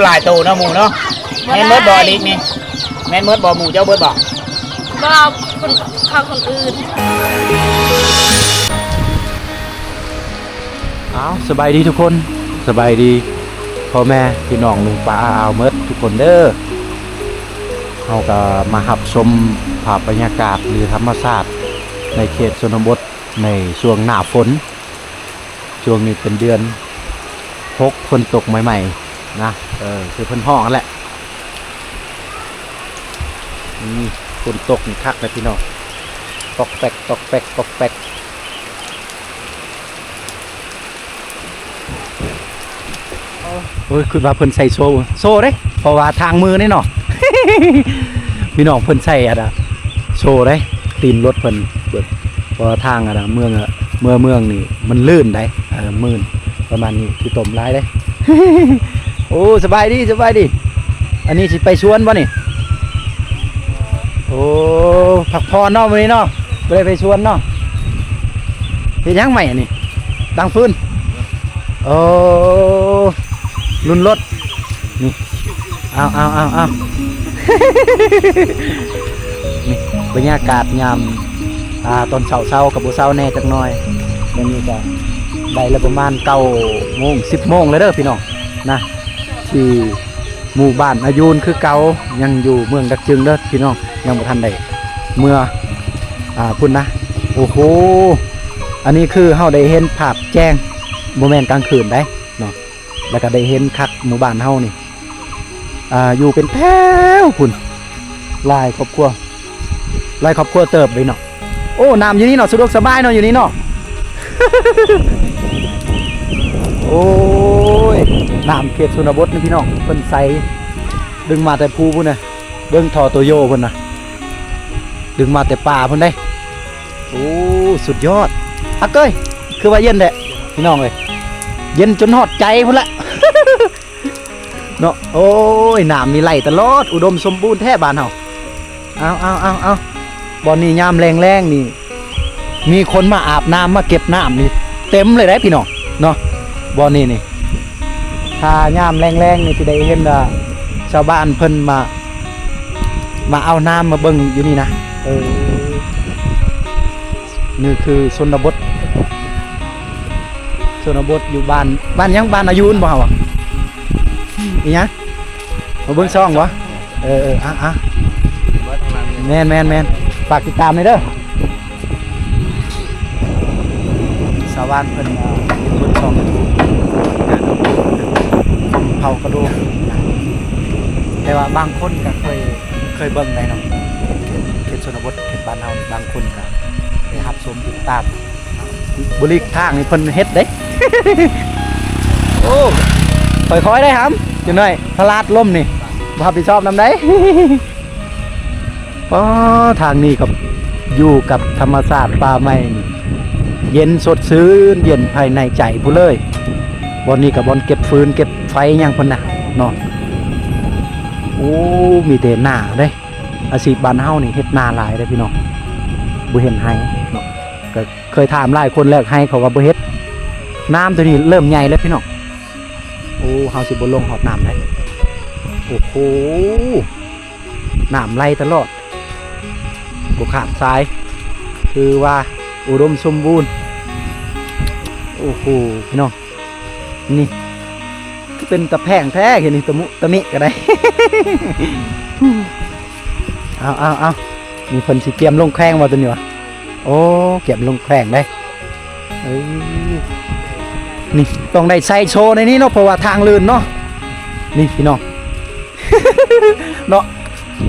หลายโตเนาะหมูเนาะแม่นเมิดบ่อลิกนี่แม่นเมิดบ่อหมูเจ้าเบิดบ่คนข้าวคนอื่นเอาสบายดีทุกคนสบายดีพ่อแม่พี่น้องลุงป้าอาเมิดทุกคนเด้อเราก็มาหับชมภาพบรรยากาศหรือธรรมชาติในเขตชนบทในช่วงหน้าฝนช่วงนี้เป็นเดือน6ฝนตกใหม่ๆนะคือเพิ่นห้องนั่นแหละนี่ฝนตกนี่คักเลยพี่น้องตอกแปกตอกแปกตอกแปกโอ้ยคือว่าเพิ่นใส่โซ่เด้เพราะว่าทางมือนี่เนาะ พี่น้องเพิ่นใส่อะนะโซ่เด้ตีนรถเพิ่นเพราะทางอะนะเมืองนี่มันลื่นได้มื่นประมาณนี้ที่ต้มลายเด้ โอ้สบายดีอันนี้สิไปชวนบ่นี่โอ้ผักพรเนาะมื้อนี้เนาะบ่ได้ไปชวนเนาะเฮ็ดหยังใหม่อันนี้ดังฟืนโอ้รุ่นรถนี่เอา นี่บรรยากาศยามตอนเช้ากับบ่เช้าแน่จักหน่อยวันนี้ก็ได้ละประมาณ9 โมง 10 โมงเลยเด้อพี่น้องนะที่หมู่บ้านอายุนคือเก่ายังอยู่เมืองดักจึงเด้อพี่น้องยังบ่ทันได้เมื่อพุ่นนะโอ้โหอันนี้คือเฮาได้เห็นภาพแจ้งบ่แม่นกลางคืนได้เนาะแล้วก็ได้เห็นคักหมู่บ้านเฮานี่อยู่เป็นแถวพุ่นหลายครอบครัวเติบไปเนาะโอ้น้ำอยู่นี่เนาะสะดวกสบายเนาะอยู่นี่เนาะ โอ้ยน้ำเขตชนบทนี่พี่น้องเพิ่นใสดึงมาแต่ภูพุ่นน่ะเบิ่งท่อตัวโยพุ่นน่ะดึงมาแต่ป่าพุ่นได้โอ้สุดยอดอักเอ้ยคือว่าเย็นแหละพี่น้องเอ้ยเย็นจนฮอดใจพุ่นละ เนาะโอ้ยน้ำนี่ไหลตลอดอุดมสมบูรณ์แท้บ้านเฮาเอาบ่อนนี้ยามแรงนี่มีคนมาอาบน้ำมาเก็บน้ำนี่เต็มเลยได้พี่น้องเนาะบ่อนนี้นี่ถ้ายามแรงนี่สิได้เห็นชาวบ้านเพิ่นมาเอาน้ำมาเบิ่งอยู่นี่นะนี่คือชนบทอยู่บ้านยังบ้านอายุนบ่เฮาอ่ะอีหยังมาเบิ่งซ่องบ่แม่นฝากติดตามหน่อยเด้อชาวบ้านเพิ่นเบิ่งช่องเผากระดูกแต่ว่าบางคนก็เคยเบิ่งได้เนาะเขตชนบทเขตบ้านเฮาบางคนก็ได้รับชมติดตามบริทางนี่เพิ่นเฮ็ดเด้ โอ้ค่อยๆได้ครับจังหน่อยพลาดล่มนี่บ่รับผิดชอบนำได้ อ๋อทางนี้ครับอยู่กับธรรมชาติป่าไม้เย็นสดชื่นเย็นภายในใจผู้เลยบอนนี้กับบอนเก็บฟืนเก็บไฟยังคนน่ะเนาะโอ้มีแต่หน้าเด้อาชีพบ้านเฮานี่เฮ็ดนาหลายเด้พี่น้องบ่เห็นให้เนาะก็เคยถามหลายคนแล้วให้เขาว่าบ่เฮ็ดน้ำตัวนี้เริ่มใหญ่แล้วพี่น้องโอ้เฮาสิบ่ลงหอดน้ำได้โอ้โหน้ำไหลตลอดบุขาดซ้ายคือว่าอุดมสมบูรณ์โอ้โหพี่น้องนี่เป็นตะแพงแท้เห็นนี่ตะมุตะมิก็ได้ เอามีคนสิเกียมลงแข้งมาตัวนี้วะโอ้เกียมลงแข้งได้นี่ต้องได้ใส่โชว์ในนี้เนาะเพราะว่าทางลื่นเนาะนี่พี่น้อง เนาะ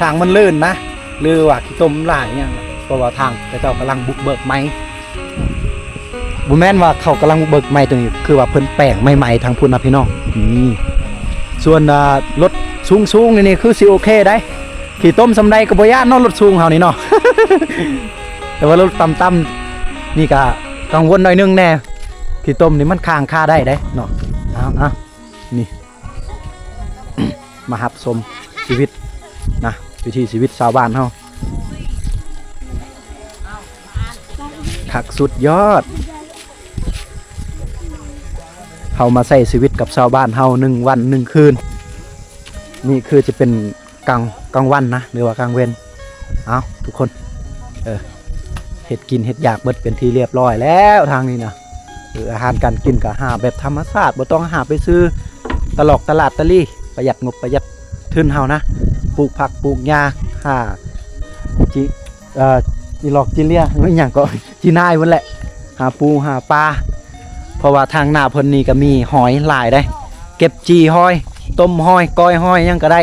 ทางมันลื่นนะหรือว่าขี้ต้มหลายเนี่ยเพราะว่าทางแต่เจ้ากำลังบุกเบิกไม้บุแม่นว่าเขากำลังบุกเบิกไม้ตัวนี้คือว่าเพิ่นแป้งใหม่ๆทางพุ่นนะพี่น้องนี่ส่วนรถสูงนี่คือสิโอเคได้ขี้ต้มสำได้กับบ่ย่านเนาะรถสูงเฮานี่เนาะ แต่ว่ารถต่ำๆนี่ก็กังวลหน่อยนึงแน่ขี้ต้มนี่มันค้างคาได้เนาะเอานี่ มาหับชมชีวิตนะวิถีชีวิตชาวบ้านเฮาคักสุดยอดเฮามาใช้ชีวิตกับชาวบ้านเฮา1 วัน 1 คืน นี่คือจะเป็นกลางวันนะหรือว่ากลางเวรเอาทุกคนเห็ดกินเห็ดอยากเบิดเป็นที่เรียบร้อยแล้วทางนี้นะอาหารการกินก็หาแบบธรรมชาติบ่ต้องหาไปซื้อตลาดตะลี่ประหยัดงบประหยัดทุนเฮานะปลูกผักปลูกหญ้าหาจีหลอกจีเลียไม่อย่างก็จีนายวันแหละหาปูหาปลาเพราะว่าทางหน้าเพิ่นนี่ก็มีหอยหลายได้เก็บจีหอยต้มหอยก้อยหอยยังก็ได้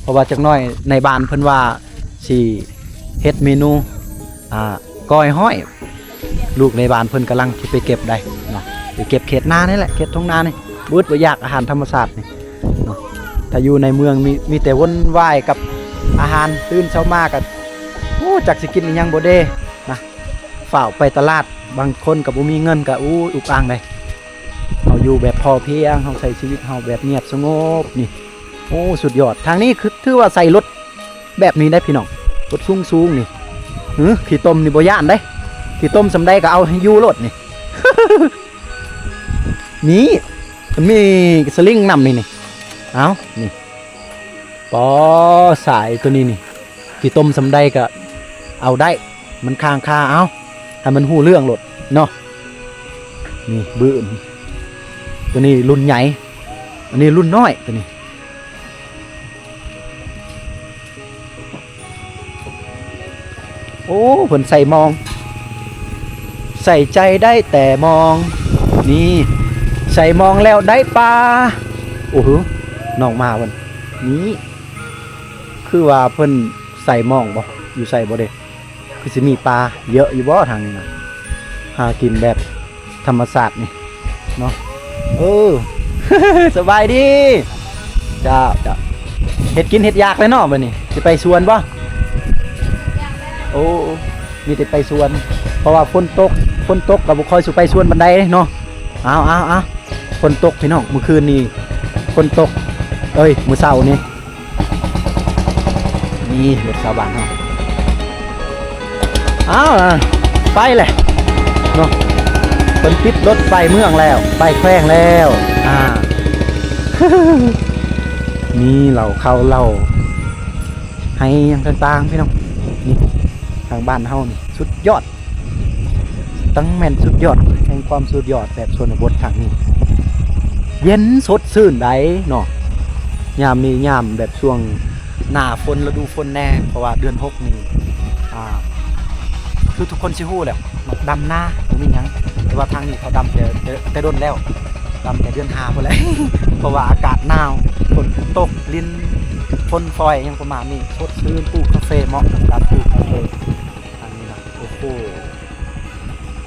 เพราะว่าจักหน่อยในบ้านเพิ่นว่าสิเฮ็ดเมนูก้อยหอยลูกในบ้านเพิ่นกำลังสิไปเก็บได้เนาะไปเก็บเขตนานี่แหละเขตท้องนานี่บูดบ่อยากอาหารธรรมชาตินี่เนาะถ้าอยู่ในเมืองมีแต่วนว่ายกับอาหารตื่นเช้ามาก็จักสิกินอีหยังบ่เด้นะฝ่าวไปตลาดบางคนก็บ่มีเงินก็อุกอ่างได้เฮาอยู่แบบพอเพียงเฮาใช้ชีวิตเฮาแบบเงียบสงบนี่สุดยอดทางนี้คือถือว่าใส่รถแบบนี้ได้พี่น้องรถสูงๆนี่ขี้ต้มนี่บ่ย่านได้ขี้ต้มสำใดก็เอาให้อยู่รถนี่ นี่มันมีสลิงนำนี่เอานี่ปอสายตัวนี้นี่ขี้ต้มสำใดก็เอาได้มันค้างคาเอาให้มันหู้เรื่องรถเนาะนี่บื้นตัวนี้รุ่นใหญ่อันนี้รุ่นน้อยตัวนี้เพิ่นใส่มองใส่ใจได้แต่มองนี่ใส่มองแล้วได้ปลาน้องมาวันนี้คือว่าเพิ่นใส่มองบ่อยู่ใส่บ่เด้คือสิมีปลาเยอะอยู่บ่ทางนี้นะหากินแบบธรรมชาตินี่เนาะสบายดีจ้าเฮ็ดกินเฮ็ดยากเลยเนาะบัดนี้สิไปสวนบ่มีแต่ไปสวนเพราะว่าฝนตกก็บ่ค่อยสิไปสวนบันไดเนาะเอาฝนตกพี่น้องเมื่อคืนนี้ฝนตกมื้อเช้านี่รถชาวบ้านเฮาไปเลยเนาะเพิ่นปิดรถไปเมืองแล้วไปแขวงแล้วนี่เราเข้าเราให้ยังต่างๆพี่น้องนี่ทางบ้านเฮานี่สุดยอดตั้งแม่นสุดยอดแห่งความสุดยอดแบบชนบททางนี้เย็นสดชื่นได้เนาะยามนี้ยามแบบช่วงหน้าฝนฤดูฝนแน่เพราะว่าเดือน6นี่คือทุกคนสิฮู้แหละดำหน้าบ่มีหยังแต่ว่าทางนี้เขาดำแต่ดนแล้วดำแต่เดือน5พุ่นแหละ เพราะว่าอากาศหนาวฝนตกลิ้นฝนฟอยยังประมาณนี้สดชื่นปลูกกาแฟเหมาะกับการปลูกกาแฟทางนี้นะ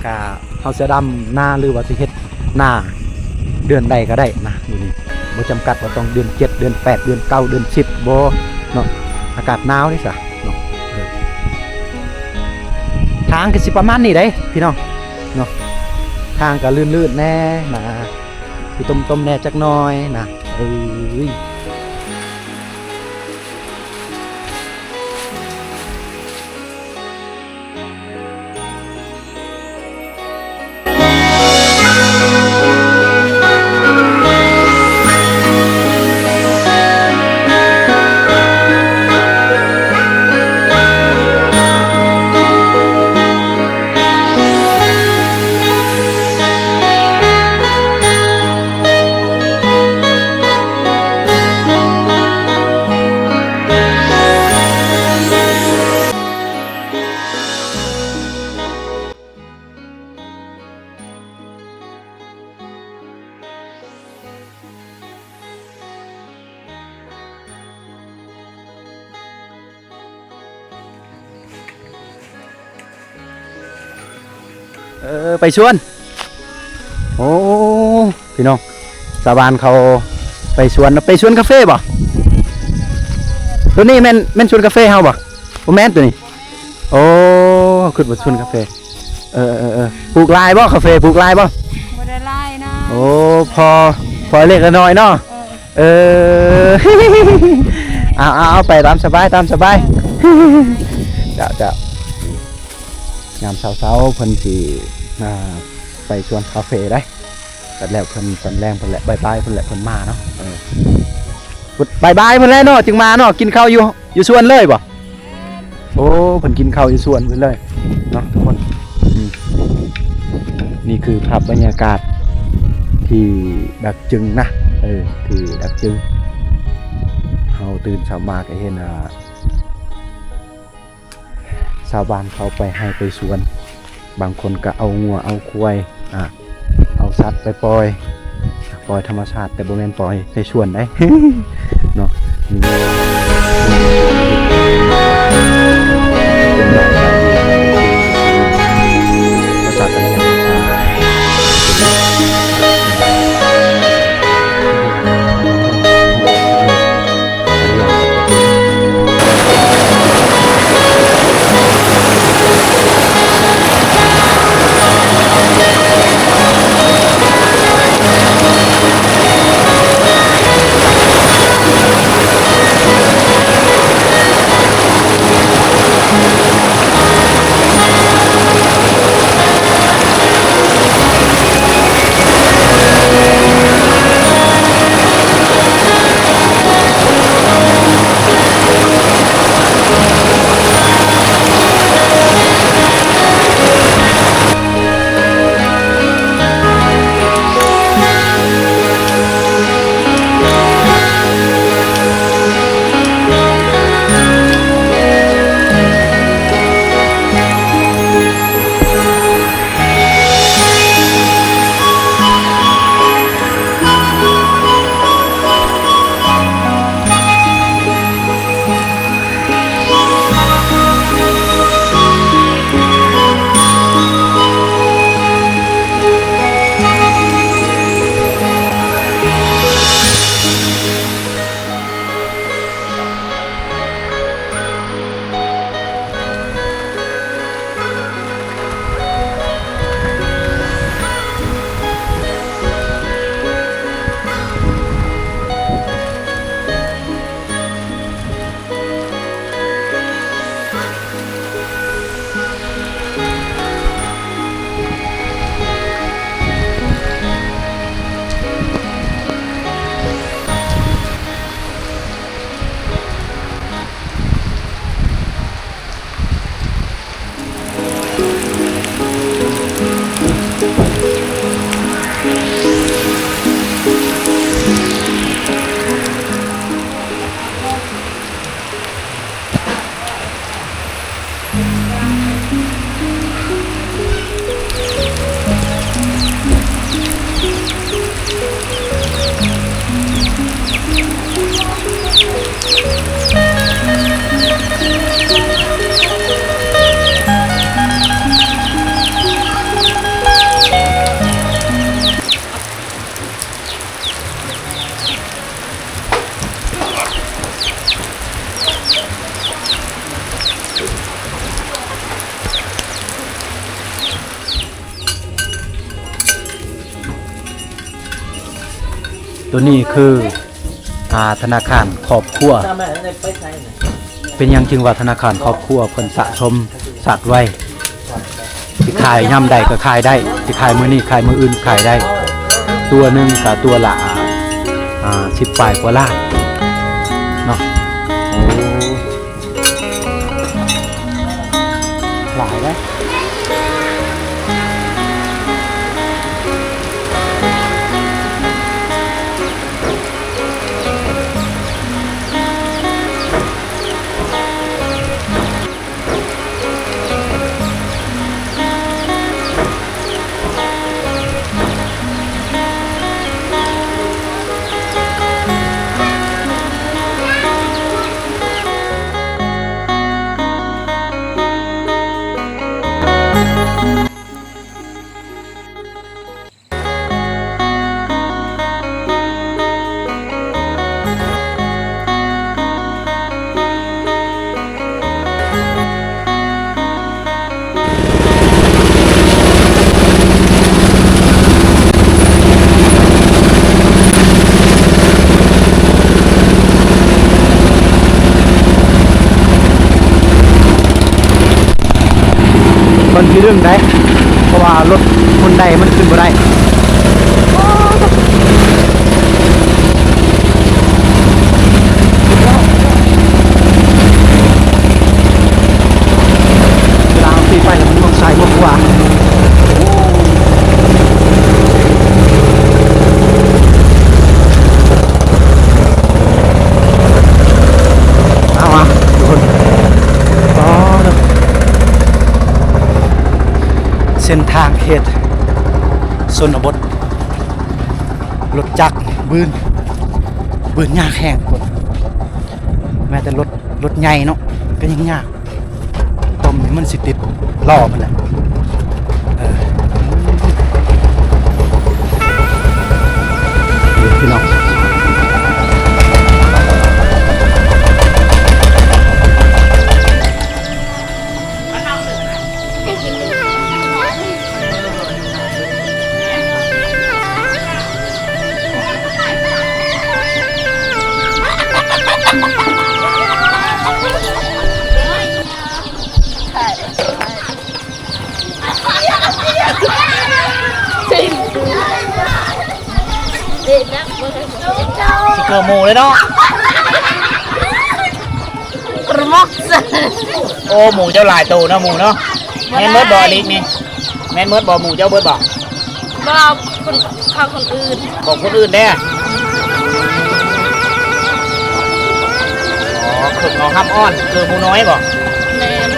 กะเฮาจะดำหน้าหรือว่าสิเฮ็ดหน้าเดือนใดก็ได้นะอยู่นี่บ่จำกัดว่าต้องเดือน7เดือน8เดือน9เดือน10บ่เนาะอากาศหนาวนี่ซะเนาะทางก็สิประมาณนี้ได้พี่น้องเนาะทางก็ลื่นๆแน่นะคือต้มๆแน่จักหน่อยนะไปชวนพี่น้องชาวบ้านเขาไปชวนกาแฟบ่ตัวนี้แม่นชวนกาแฟเฮาบ่แม่นตัวนี้ขึ้นมาชวนกาแฟปลูกลายบ่กาแฟปลูกลายบ่ได้ลายนะพอเล็กน้อยเนาะเอาไปตามสบายจะยามเช้าเพิ่นสิไปชวนคาเฟ่ได้แต่แล้วเพิ่นตอนแรงเพิ่นแหละบ่ายๆเพิ่นแหละเพิ่นมาเนาะ บายบายเพิ่นแล้วเนาะจึงมาเนาะกินข้าวอยู่สวนเลยบ่โอ้เพิ่นกินข้าวอยู่สวนเพิ่นเลยเนาะทุกคนนี่คือภาพบรรยากาศที่ดักจึงนะที่ดักจึงเฮาตื่นเช้ามาก็เห็นชาวบ้านเขาไปให้ไปสวนบางคนก็เอางัวเอาควายเอาสัตว์ไปปล่อยธรรมชาติแต่บ่แม่นปล่อยในสวนได้ เนาะภาษาตะวันตัวนี้คือธนาคารครอบครัวเป็นยังจึงว่าธนาคารครอบครัวเพิ่นสะสมสากไว้สิขายย่ำใดก็ขายได้สิขายมื้อนี้ขายมื้ออื่นขายได้ตัวหนึงกับตัวละ10 ปลายกว่าล้านเนาะโอ้หลายได้คนที่เรื่องได้เพราะว่ารถคนใดมันขึ้นบ่ได้ ส้นทางเขตชนบทรถจักรบืนยากแห้งคนแม้แต่รถใหญ่เนาะก็ยังยากต้มนี่มันสิติดล้อมันแหละพี่น้องสิเกอร์หมูเลยเนาะ ประมกซะ โอ้หมูเจ้าหลายตัวเนาะหมูเนาะแม่นเมิดบ่อลิกนี่แม่นเมิดบ่หมูเจ้าเบิดบ่ บ่คนเขาคนอื่น ของคนอื่นได้อ๋อขึงเอาห้ำอ้อนคือหมูน้อยบ่ แม่น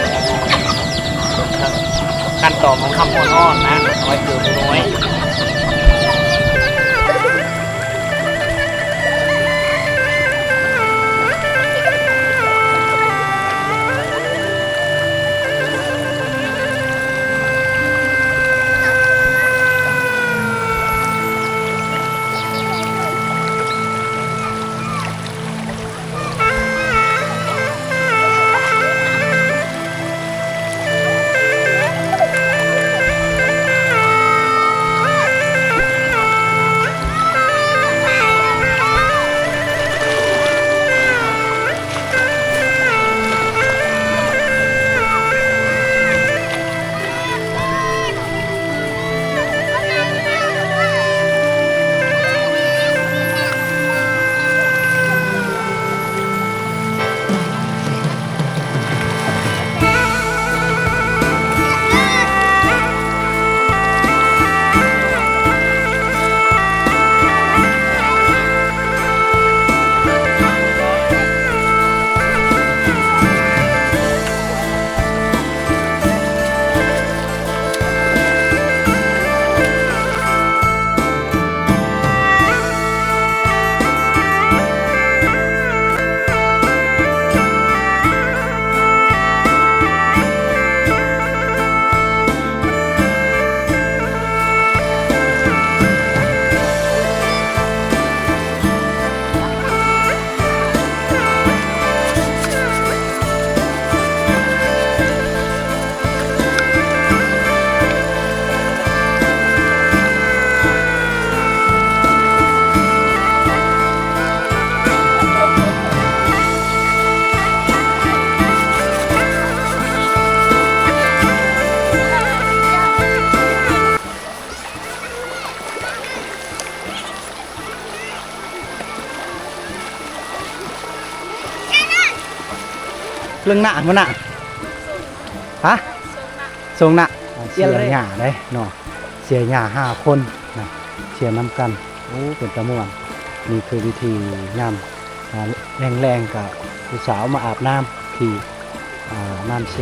ขั้นตอนของห้ำอ้อนๆนะน้อยคือหมูน้อยเรื่องหน้ามันน่ะฮะทรงหน้าเสียหญ้าได้เนาะเสียหญ้า5 คนนะเสียน้ำกันโอ้เป็นตะม่วนนี่คือวิธีย่ำแรงๆกับผู้สาวมาอาบน้ำที่น้ำเช